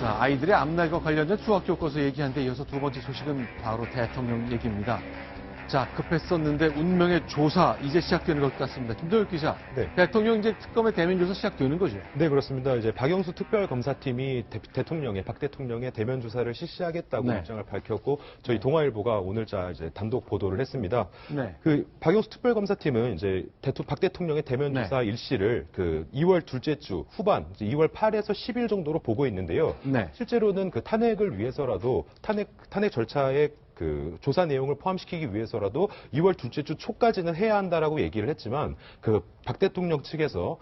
자, 아이들의 앞날과 관련된 수학 교과서 얘기한 데 이어서 두 번째 소식은 바로 대통령 얘기입니다. 자, 급했었는데 운명의 조사 이제 시작되는 것 같습니다. 김도혁 기자, 네. 대통령 이제 특검의 대면 조사 시작되는 거죠? 네, 그렇습니다. 이제 박영수 특별검사팀이 박 대통령의 대면 조사를 실시하겠다고 네. 입장을 밝혔고 저희 동아일보가 오늘자 이제 단독 보도를 했습니다. 네. 그 박영수 특별검사팀은 이제 박 대통령의 대면 조사 일시를 그 2월 둘째 주 후반, 2월 8에서 10일 정도로 보고 있는데요. 네. 실제로는 그 탄핵을 위해서라도 탄핵 절차에 그 조사 내용을 포함시키기 위해서라도 2월 둘째 주 초까지는 해야 한다라고 얘기를 했지만 그 박 대통령 측에서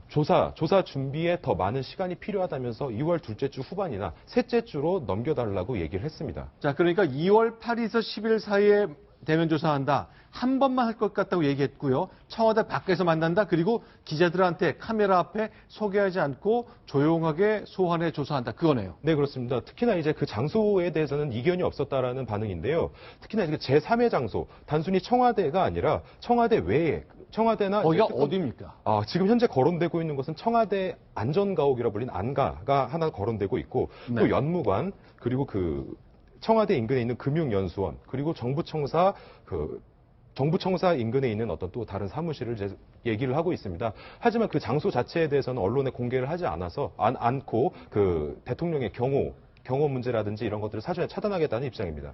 조사 준비에 더 많은 시간이 필요하다면서 2월 둘째 주 후반이나 셋째 주로 넘겨달라고 얘기를 했습니다. 자, 그러니까 2월 8일에서 10일 사이에 대면 조사한다. 한 번만 할 것 같다고 얘기했고요. 청와대 밖에서 만난다. 그리고 기자들한테 카메라 앞에 소개하지 않고 조용하게 소환해 조사한다. 그거네요. 네, 그렇습니다. 특히나 이제 그 장소에 대해서는 이견이 없었다라는 반응인데요. 특히나 이제 제3의 장소, 단순히 청와대가 아니라 청와대 외에 청와대나 거기가 어디입니까? 지금 현재 거론되고 있는 것은 청와대 안전가옥이라 불린 안가가 하나 거론되고 있고 네. 또 연무관 그리고 그 청와대 인근에 있는 금융연수원 그리고 정부청사 인근에 있는 어떤 또 다른 사무실을 이제 얘기를 하고 있습니다. 하지만 그 장소 자체에 대해서는 언론에 공개를 하지 않고 그 대통령의 경호 문제라든지 이런 것들을 사전에 차단하겠다는 입장입니다.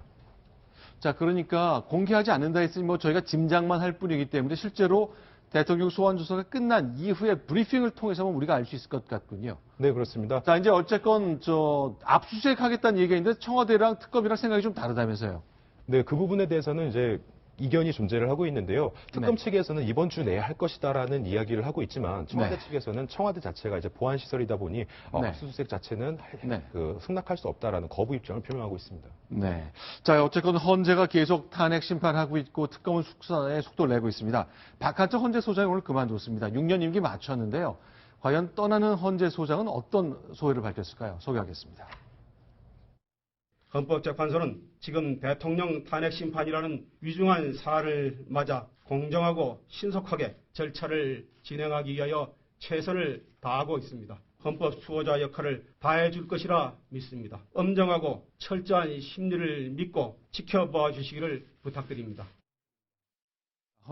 자, 그러니까 공개하지 않는다 했으니 뭐 저희가 짐작만 할 뿐이기 때문에 실제로 대통령 소환 조사가 끝난 이후에 브리핑을 통해서만 우리가 알 수 있을 것 같군요. 네, 그렇습니다. 자, 이제 어쨌건 압수수색 하겠다는 얘기가 있는데 청와대랑 특검이랑 생각이 좀 다르다면서요. 네, 그 부분에 대해서는 이제 이견이 존재를 하고 있는데요. 특검 네. 측에서는 이번 주 내에 할 것이다라는 이야기를 하고 있지만 청와대 네. 측에서는 청와대 자체가 이제 보안 시설이다 보니 네. 압수수색 자체는 네. 승낙할 수 없다라는 거부 입장을 표명하고 있습니다. 네. 자, 어쨌건 헌재가 계속 탄핵 심판하고 있고 특검은 수사에 속도를 내고 있습니다. 박한철 헌재 소장이 오늘 그만뒀습니다. 6년 임기 마쳤는데요. 과연 떠나는 헌재 소장은 어떤 소회를 밝혔을까요? 소개하겠습니다. 헌법재판소는 지금 대통령 탄핵 심판이라는 위중한 사안을 맞아 공정하고 신속하게 절차를 진행하기 위하여 최선을 다하고 있습니다. 헌법 수호자 역할을 다해줄 것이라 믿습니다. 엄정하고 철저한 심리를 믿고 지켜봐 주시기를 부탁드립니다.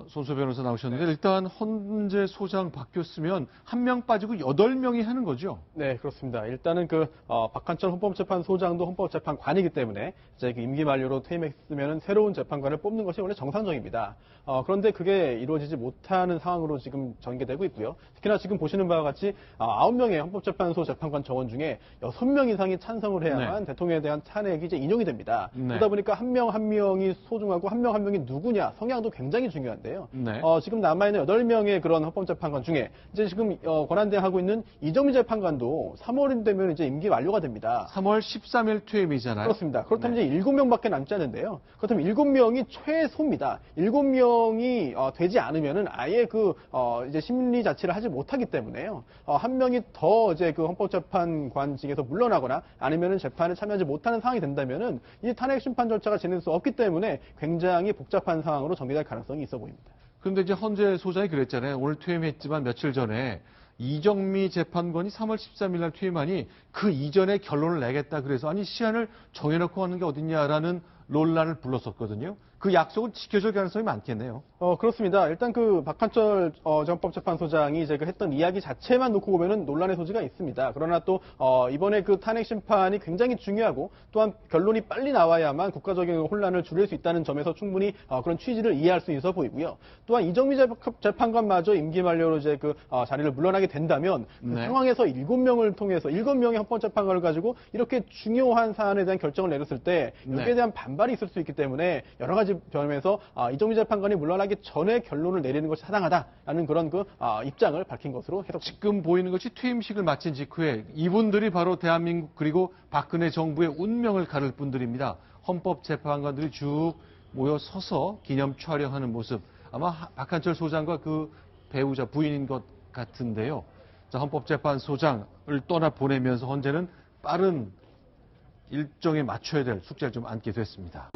손수 변호사 나오셨는데 일단 헌재 소장 바뀌었으면 한 명 빠지고 8명이 하는 거죠? 네, 그렇습니다. 일단은 박한철 헌법재판소장도 헌법재판관이기 때문에 이제 그 임기 만료로 퇴임했으면 새로운 재판관을 뽑는 것이 원래 정상적입니다. 그런데 그게 이루어지지 못하는 상황으로 지금 전개되고 있고요. 특히나 지금 보시는 바와 같이 9명의 헌법재판소 재판관 정원 중에 6명 이상이 찬성을 해야만 대통령에 대한 탄핵이 이제 인용이 됩니다. 네. 그러다 보니까 한 명 한 명이 소중하고 한 명 한 명이 누구냐 성향도 굉장히 중요한데요. 네. 지금 남아있는 8명의 그런 헌법재판관 중에 이제 지금 권한대행하고 있는 이정미 재판관도 3월이 되면 이제 임기 만료가 됩니다. 3월 13일 퇴임이잖아요. 그렇습니다. 그렇다면 이제 7명밖에 남지 않는데요. 그렇다면 7명이 최소입니다. 7명이 되지 않으면은 아예 이제 심리 자체를 하지 못하기 때문에요. 한 명이 더 이제 그 헌법재판관직에서 물러나거나 아니면은 재판에 참여하지 못하는 상황이 된다면은 이 탄핵 심판 절차가 진행될 수 없기 때문에 굉장히 복잡한 상황으로 전개될 가능성이 있어 보입니다. 그런데 이제 헌재 소장이 그랬잖아요. 오늘 퇴임했지만 며칠 전에 이정미 재판관이 3월 13일 날 퇴임하니 그 이전에 결론을 내겠다 그래서 아니 시한을 정해놓고 하는 게 어딨냐라는 논란을 불렀었거든요. 그 약속은 지켜질 가능성이 많겠네요. 그렇습니다. 일단 박한철 헌법재판소장이 이제 했던 이야기 자체만 놓고 보면은 논란의 소지가 있습니다. 그러나 또 이번에 그 탄핵 심판이 굉장히 중요하고 또한 결론이 빨리 나와야만 국가적인 혼란을 줄일 수 있다는 점에서 충분히 그런 취지를 이해할 수 있어 보이고요. 또한 이정미 재판관마저 임기 만료로 이제 자리를 물러나게 된다면 그 상황에서 7명을 통해서 7명의 헌법재판관을 가지고 이렇게 중요한 사안에 대한 결정을 내렸을 때 여기에 대한 반발이 있을 수 있기 때문에 여러 가지 점에서 이정미 재판관이 물러나기 전에 결론을 내리는 것이 타당하다라는 그런 입장을 밝힌 것으로 해석. 지금 보이는 것이 퇴임식을 마친 직후에 이분들이 바로 대한민국 그리고 박근혜 정부의 운명을 가를 분들입니다. 헌법재판관들이 쭉 모여 서서 기념 촬영하는 모습. 아마 박한철 소장과 그 배우자 부인인 것 같은데요. 자, 헌법재판소장을 떠나보내면서 헌재는 빠른 일정에 맞춰야 될 숙제를 좀 안게 됐습니다.